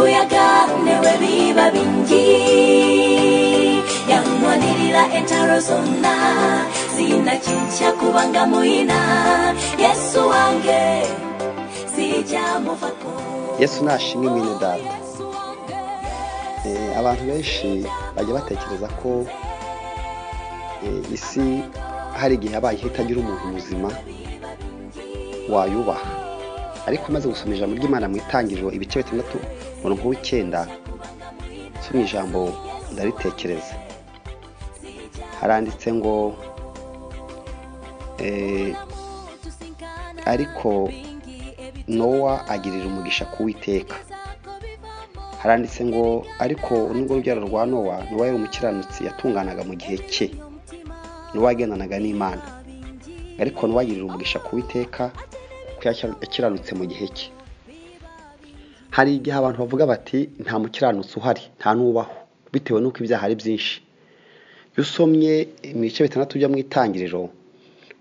kibuyaga newe biba bingi yanwanirira entaro zonna sina kincha kubanga muina Yesu wange sija muvako. Yesu nashimwe mwene data. Abantu benshi bajya batekereza ko isi hari igihe abaye itagira umuntu muzima wayubaha, ariko maze gusoma ijambo ry'Imana mu Itangiriro ibice 6 umurongo w'9 cyo ijambo ndaritekereza. Haranditse ngo ariko Nowa agirira umugisha ku Uwiteka. Haranditse ngo ariko nubwo rubyaro rwa Nowa yari umukiranutsi yatunganaga mu gihe cye, Nowa yagendanaga n'Imana, ariko Nowa agirira umugisha ku Uwiteka kuko yakiranutse mu gihe cye. Hari igihe abantu bavuga bati nta mukiranutsi uhari, nta nubaho, bitewe nuko ibyaha ari byinshi. Yusomye mu bice 6 byo mu Itangiriro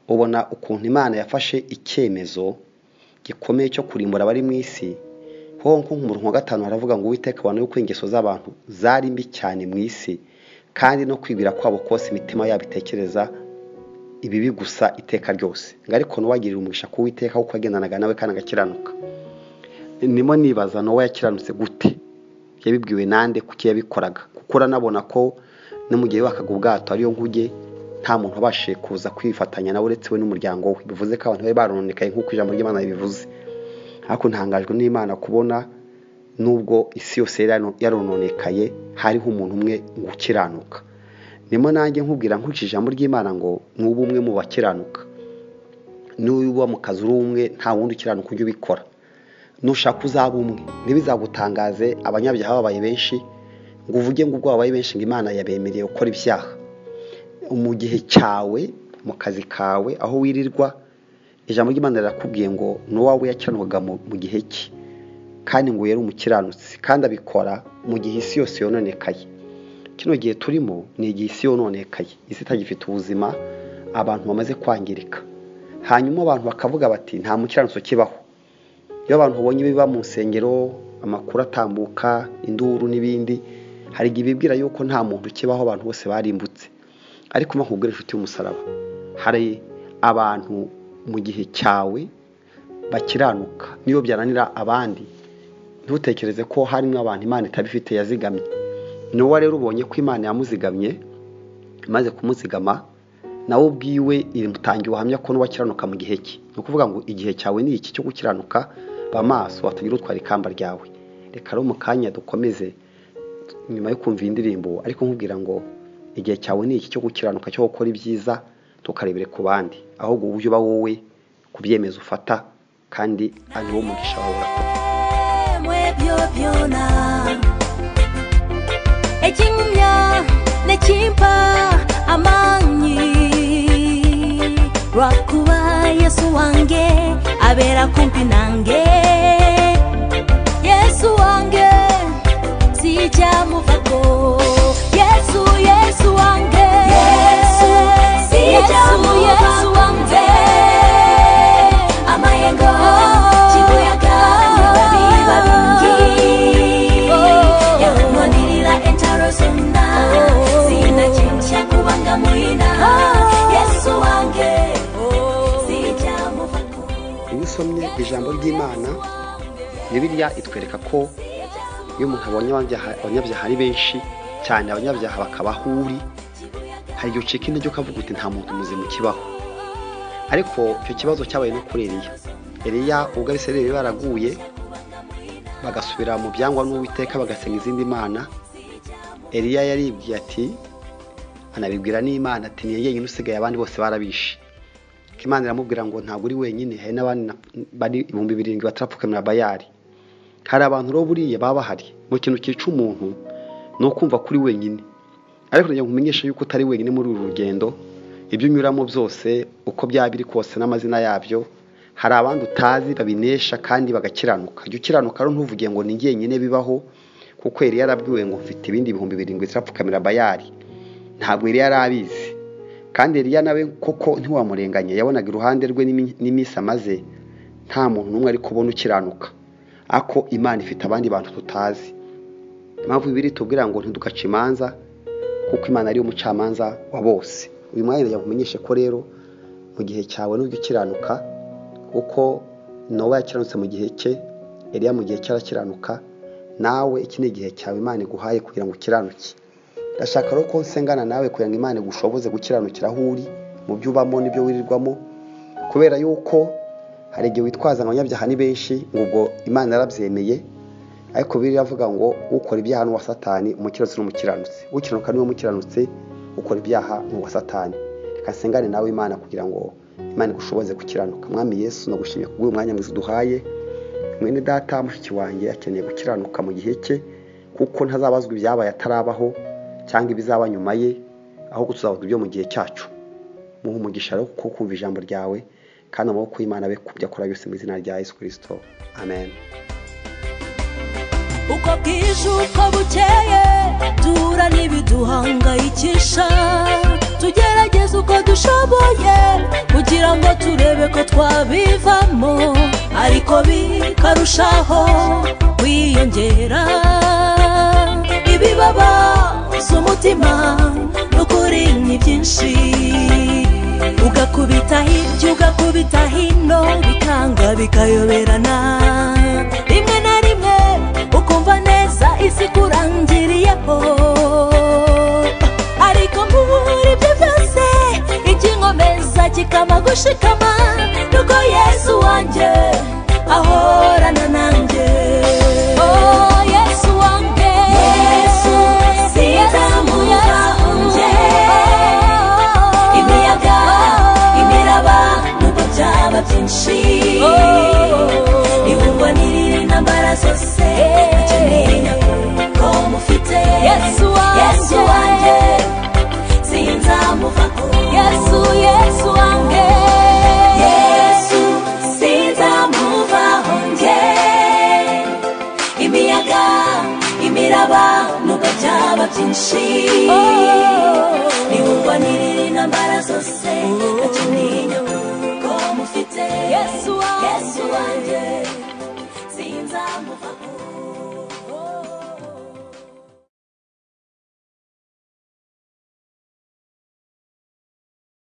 ubona ukuntu Imana yafashe icyemezo gikomeye cyo kurimbura abari mu isi. Ho nko mu murongo wa 5 haravuga ngo Uwiteka abantu yuko ingeso z'abantu zari mbi cyane mu isi, kandi no kwibira kwabo kose imitima yabitekereza ibibi gusa iteka ryose. Ariko Nowa agirira umugisha ku Uwiteka kuko yagendanaga nawe kandi agakiranuka. Nimo nibaza Nowa yakiranutse gute? Yabibwiwe nande kuki yabikoraga? Kuko ranabona ko no mu gihe wakaga ubwato ariyo nkuge nta muntu abashe kuza kwifatanya nawe uretse we n'umuryango we. Bivuze ko abantu bari barononekaye nk'uko ijambo ry'Imana bivuze. Ariko ntangajwe n'Imana kubona nubwo isi yose yarononekaye hariho umuntu umwe gukiranuka. Nimo nanjye nkubwira nkuci ijambo ry'Imana ngo nubu umwe mu bakiranuka. N'uba mu kazi uri umwe nta wundi ukiranuka ujye ubikora. Nushaka uzaba umwe ntibizagutangaze abanyabyaha babaye benshi ngo uvuge ngo ubwo babaye benshi ngo Imana yabemereye gukora ibyaha. Mu gihe cyawe mu kazi kawe aho wirirwa ijambo ry'Imana rirakubwiye ngo Nowa we yakiranukaga mu gihe cye, kandi ngo yari umukiranutsi, kandi abikora mu gihe isi yose yononekaye. Kino gihe turimo ni igihe isi yononekaye, isi itagifite ubuzima, abantu bamaze kwangirika. Hanyuma abantu bakavuga bati nta mukiranutsi kibaho. Iyo abantu babonye biba mu nsengero, amakuru atambuka, induru n'ibindi, hari igihe bibwira yuko nta muntu kibaho, abantu bose barimbutse. Ariko makubwira inshuti y'umusaraba, hari abantu mu gihe cyawe bakiranuka. Niyo byananira abandi, ntutekereze ko harimo abantu Imana itabifite yazigamye. Nowa rero ubonye ko Imana yamuzigamye, maze kumuzigama nawe ubwiwe irimutangiye ubuhamya ko Nowa akiranuka mu gihe cye. No kuvuga ngo igihe cyawe ni iki cyo gukiranuka, ba maso watagira utwara ikamba ryawe. Reka ro mu kanya dukomeze nyuma yo kumva indirimbo, ariko nkubwira ngo igihe cyawe ni iki cyo gukiranuka, cyo gukora ibyiza tukarebere ku bandi, ahubwo uburyo ba wowe kubyemeza ufata, kandi ari wo mugisha wawe byona ekingumya nekimpa amanyi rwakuba Yesu wange abera kumpi nange. Yesu wange sija muvako. Yesu wange sija Yesu wange amayengo kibuyaga newe biba bingi yanwanirira entaro zonna sina kincha kubanga muina. Yesu wange sija muvako. Iyo usomye ijambo ry'Imana, Bibiliya itwereka ko iyo umuntu abonye abanyabyaha ari benshi cyane, abanyabyaha bakabahuri, hari igihe ucika intege ukavuga uti nta muntu muzima kibaho. Ariko icyo kibazo cyabaye no kuri Eliya. Ubwo Abisirayeli baraguye bagasubira mu byangwa n'Uwiteka bagasenga izindi mana, Eliya yaribwiye ati, anabibwira n'Imana ati ni yenyine usigaye, abandi bose barabishe. Imana iramubwira ngo ntabwo uri wenyine, hari n'abandi bari 7,000 batarapfukamira Bayali. Hari abantu ro buriye baba bahari mu kintu cyica umuntu no kumva kuri wenyine. Ariko njye nkumenyesha yuko utari wenyine muri uru rugendo, ibyo unyuramo byose uko byabiri kose n'amazina yabyo, hari abandi utazi babinesha kandi bagakiranuka. Jya ukiranuka rero ntuvuge ngo ni ngiye nyine bibaho, kuko Eliya yarabwiwe ngo mfite ibindi 7,000 bitarapfukamira Bayali. Ntabwo Eliya yarabizi, kandi Eliya nawe koko ntiwamurenganye, yabonaga iruhande rwe n'imisi amaze nta muntu n'umwe ari kubona ukiranuka. ako Imana ifite abandi bantu tutazi. Impamvu Bibiliya itubwira ngo ntidugace imanza kuko Imana ari umucamanza wa bose. Uyu mwanya yakumenyeshe ko rero mu gihe cyawe n'ubwo ukiranuka, uko Nowa yakiranutse mu gihe cye, Eliya mu gihe cyarakiranuka, nawe iki ni igihe cyawe Imana iguhaye kugira ngo ukiranuke. Ndashaka rero ko nsengana nawe kugira ngo Imana igushoboze gukiranukira aho uri mu byo ubamo n'ibyo wirirwamo, kubera yuko hari igihe witwaza abanyabyaha ni benshi ngo ubwo Imana yarabyemeye, ariko Bibiliya iravuga ngo ukora ibyaha n'uwa Satani, umukiranutsi n'umukiranutsi. Ukiranuka niwe mukiranutsi, ukora ibyaha n'uwa Satani. Reka nsengane nawe Imana kugira ngo Imana igushoboze gukiranuka. Mwami Yesu, nagushimiye kubw'uyu mwanya mwiza uduhaye. Mwene data mushiki wanjye akeneye gukiranuka mu gihe cye, kuko ntazabazwa ibyabaye atarabaho cyangwa ibizaba nyuma ye, ahubwo tuzabazwa ibyo mu gihe cyacu. Muhe umugisha rero kuko kumva ijambo ryawe, kandi amaboko y'Imana abe kubyo akora byose mu izina rya Yesu Kristo. Amen. Uko bwije uko bukeye duhura n'ibiduhangayikisha, tugerageza uko dushoboye kugira ngo turebe ko twabivamo, ariko bikarushaho kwiyongera. Ibibabaza umutima n'ukuri ni byinshi, ugakubita hirya ugakubita hino, bikanga bikayoberana. Rimwe na rimwe ukumva neza isi kurangiriyeho, ariko muri ibyo byose ikinkomeza kikama gushikama nuko Yesu wanjye ahorana nanjye. Oh Yesu wanjye, Yesu sinzamuyahunge. Imiyaga imiraba nubwo byaba byinshi, ihurwa n'iriri ntambara zose, akeneye kuko mufite Yesu wanjye sinzamuvako. Yesu wanjye